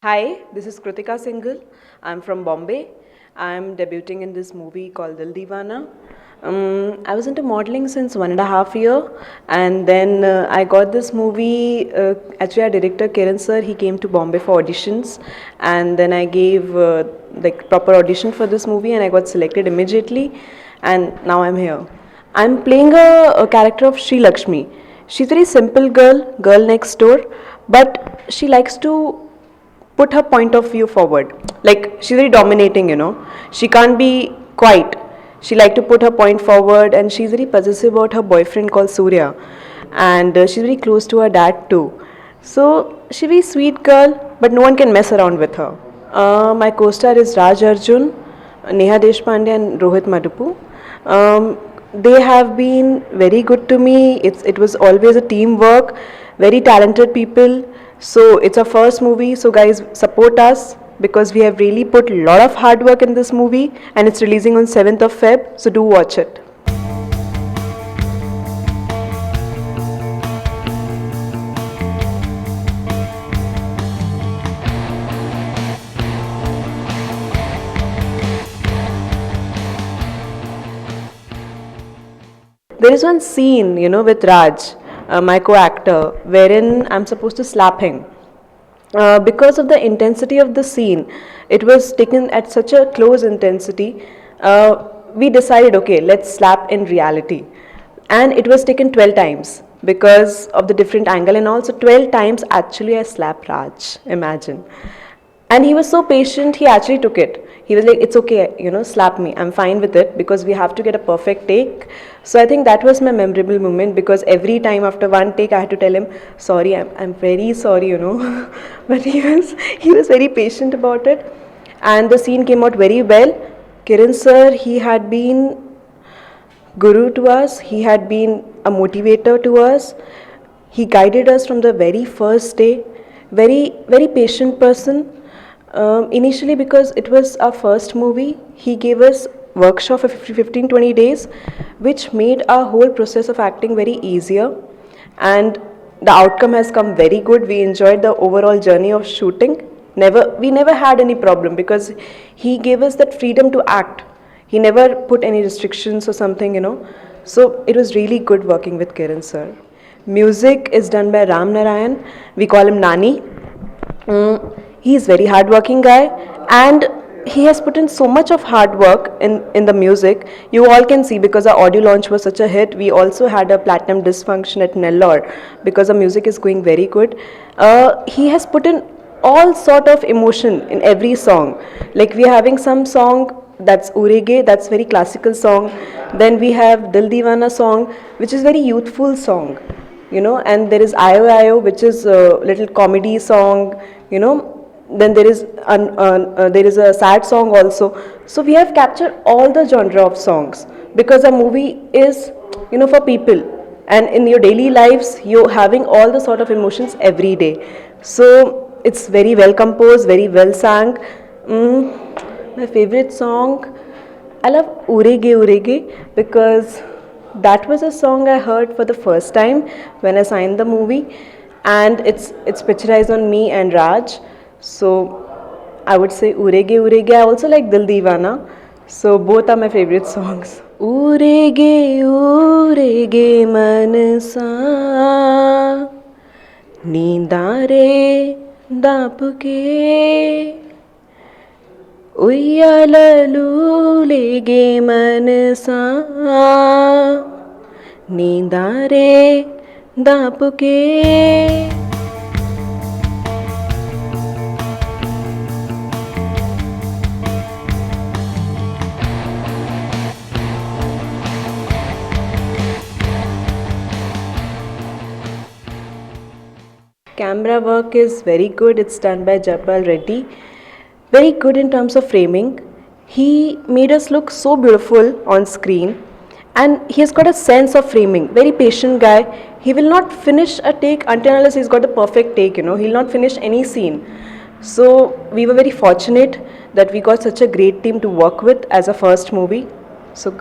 Hi, this is Kritika Singhal. I'm from Bombay. I'm debuting in this movie called Dil Deewana. I was into modeling since 1.5 years, and then I got this movie. Actually, our director Kiran sir, he came to Bombay for auditions, and then I gave like proper audition for this movie, and I got selected immediately, and now I'm here. I'm playing a character of Sri Lakshmi. She's a very simple girl next door, but she likes to put her point of view forward. Like she's very dominating, She can't be quiet. She like to put her point forward, and she's very possessive about her boyfriend called Surya, and she's very close to her dad too. So she's a very sweet girl, but no one can mess around with her. My co-star is Raj Arjun, Neha Deshpande, and Rohit Madupu. They have been very good to me. It was always a teamwork, very talented people. So it's our first movie. So guys, support us because we have really put a lot of hard work in this movie, and it's releasing on 7th of Feb. So do watch it. There is one scene, with Raj, my co-actor, wherein I'm supposed to slap him. Because of the intensity of the scene, it was taken at such a close intensity. We decided, okay, let's slap in reality, and it was taken 12 times because of the different angle, and also 12 times actually I slapped Raj. Imagine. And he was so patient, he actually took it. He was like, it's okay, slap me, I'm fine with it, because we have to get a perfect take. So I think that was my memorable moment, because every time after one take I had to tell him, sorry, I'm very sorry, But he was very patient about it, and the scene came out very well. Kiran sir, he had been guru to us, he had been a motivator to us. He guided us from the very first day. Very very patient person. Initially, because it was our first movie, he gave us workshop for 15-20 days, which made our whole process of acting very easier, and the outcome has come very good. We enjoyed the overall journey of shooting. We never had any problem, because he gave us that freedom to act. He never put any restrictions or something. So it was really good working with Kiran sir. Music is done by Ram Narayan. We call him Nani. He is very hardworking guy, and he has put in so much of hard work in the music. You all can see, because our audio launch was such a hit. We also had a platinum disc function at Nellore, because the music is going very good. He has put in all sort of emotion in every song. Like we are having some song that's Urege, that's very classical song. Then we have Dil Deewana song, which is very youthful song, and there is Ayo Ayo, which is a little comedy song, then there is a sad song also. So we have captured all the genre of songs, because a movie is, for people, and in your daily lives you're having all the sort of emotions every day. So it's very well composed, very well sang. My favorite song, I love Urege Urege, because that was a song I heard for the first time when I signed the movie, and it's picturized on me and Raj. So I would say Urege Urege. I also like Dil Deewana. So both are my favorite songs. Urege Urege mansa neendare dapuke ఉయ్యాలలులేగే Manasa నీందారే దాపుకే. Camera work is very good. It's done by Japal Reddy. Very good in terms of framing. He made us look so beautiful on screen, and he has got a sense of framing. Very patient guy. He will not finish a take until unless he's got the perfect take. He'll not finish any scene. So we were very fortunate that we got such a great team to work with as a first movie. So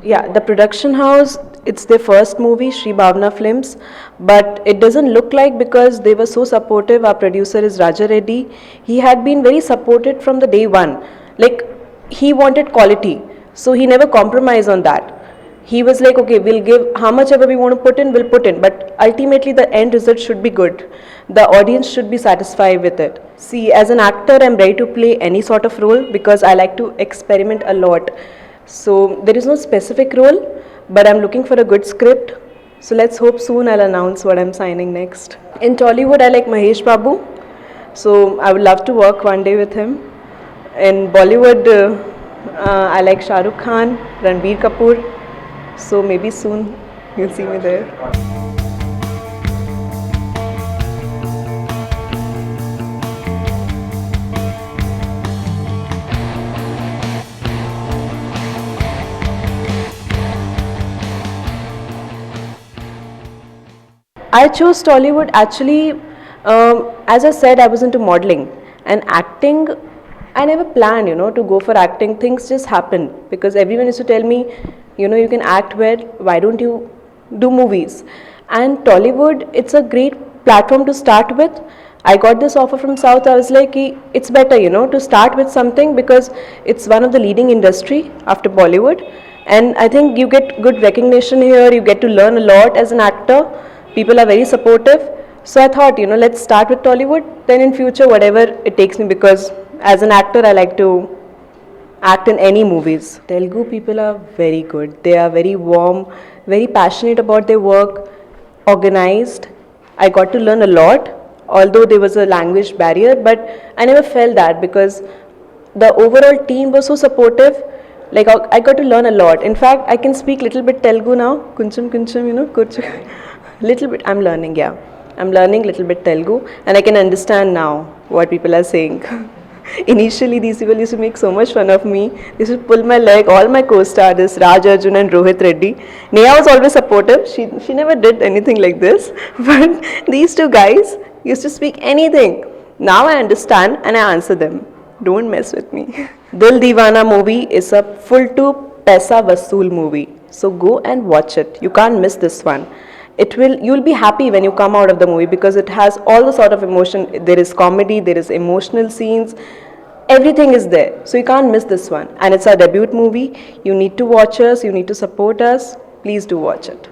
yeah, the production house, it's their first movie, Sri Bhavna Films, but it doesn't look like, because they were so supportive. Our producer is Raja Reddy. He had been very supported from the day one. Like, he wanted quality, so he never compromised on that. He was like, okay, we'll give how much ever we want to put in, we'll put in, but ultimately the end result should be good. The audience should be satisfied with it. See, as an actor, I'm ready to play any sort of role because I like to experiment a lot. So there is no specific role, but I'm looking for a good script. So let's hope soon I'll announce what I'm signing next. In Tollywood, I like Mahesh Babu. So I would love to work one day with him. In Bollywood, I like Shah Rukh Khan, Ranbir Kapoor. So maybe soon you'll see me there. I chose Tollywood actually, as I said, I was into modeling and acting. I never planned, to go for acting. Things just happened because everyone used to tell me, you can act well, why don't you do movies? And Tollywood, it's a great platform to start with. I got this offer from South. I was like, it's better, to start with something because it's one of the leading industry after Bollywood. And I think you get good recognition here. You get to learn a lot as an actor. People are very supportive. So I thought, let's start with Tollywood. Then in future, whatever it takes me, because as an actor, I like to act in any movies. Telugu people are very good. They are very warm, very passionate about their work, organized. I got to learn a lot, although there was a language barrier, but I never felt that because the overall team was so supportive. Like, I got to learn a lot. In fact, I can speak little bit Telugu now. Kuncham kuncham, kurchu. Little bit, I'm learning, yeah. I'm learning little bit Telugu and I can understand now what people are saying. Initially, these people used to make so much fun of me. They used to pull my leg. All my co-stars, Raj Arjun and Rohit Reddy. Neha was always supportive. She never did anything like this. But these two guys used to speak anything. Now I understand and I answer them. Don't mess with me. Dil Deewana movie is a full to paisa vasool movie. So go and watch it. You can't miss this one. You'll be happy when you come out of the movie because it has all the sort of emotion. There is comedy, there is emotional scenes, everything is there. So you can't miss this one. And it's our debut movie. You need to watch us, you need to support us. Please do watch it.